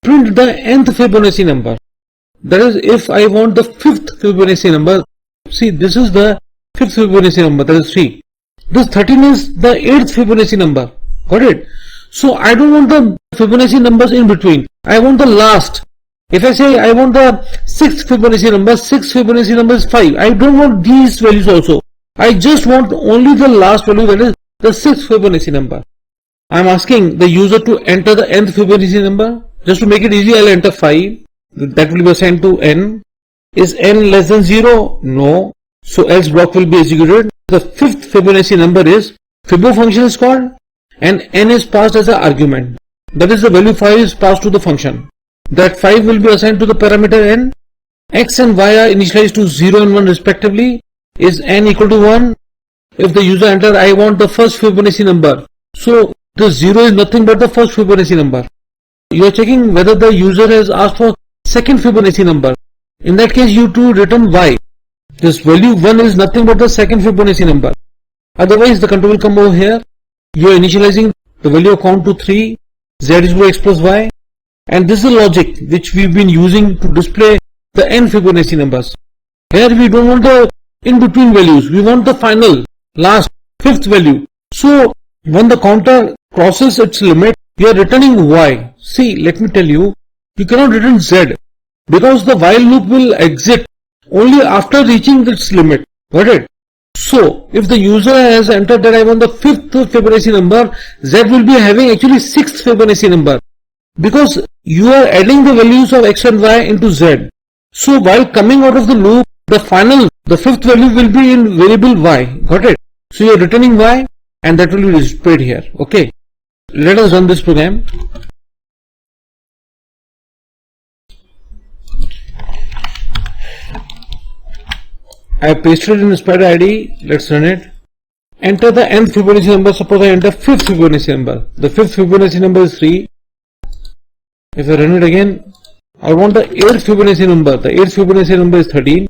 print the nth Fibonacci number. That is, if I want the fifth Fibonacci number, see, this is the fifth Fibonacci number, that is 3. This 13 is the 8th Fibonacci number. Got it? So I don't want the Fibonacci numbers in between. I want the last. If I say I want the 6th Fibonacci number, 6th Fibonacci number is 5. I don't want these values also. I just want only the last value, that is the 6th Fibonacci number. I am asking the user to enter the nth Fibonacci number. Just to make it easy, I will enter 5. That will be assigned to n. Is n less than 0? No. So else block will be executed. The fifth Fibonacci number is Fibo function is called, and n is passed as an argument. That is, the value 5 is passed to the function. That 5 will be assigned to the parameter n. X and y are initialized to 0 and 1 respectively. Is n equal to 1? If the user enter, I want the first Fibonacci number. So the 0 is nothing but the first Fibonacci number. You are checking whether the user has asked for second Fibonacci number. In that case, you to return y. This value 1 is nothing but the second Fibonacci number. Otherwise, the control will come over here. You are initializing the value of count to 3. Z is equal to x plus y. And this is the logic which we've been using to display the n Fibonacci numbers. Here we don't want the in-between values. We want the final, last, fifth value. So when the counter crosses its limit, we are returning y. See, let me tell you, you cannot return z, because the while loop will exit only after reaching its limit. Got it? So if the user has entered that I want the fifth Fibonacci number, z will be having actually sixth Fibonacci number, because you are adding the values of x and y into z. So while coming out of the loop, the final, the fifth value will be in variable y. Got it? So you are returning y, and that will be displayed here. Okay. Let us run this program. I have pasted in spider ID. Let's run it. Enter the nth Fibonacci number. Suppose I enter fifth Fibonacci number. The fifth Fibonacci number is 3. If I run it again, I want the 8th Fibonacci number. The 8th Fibonacci number is 13.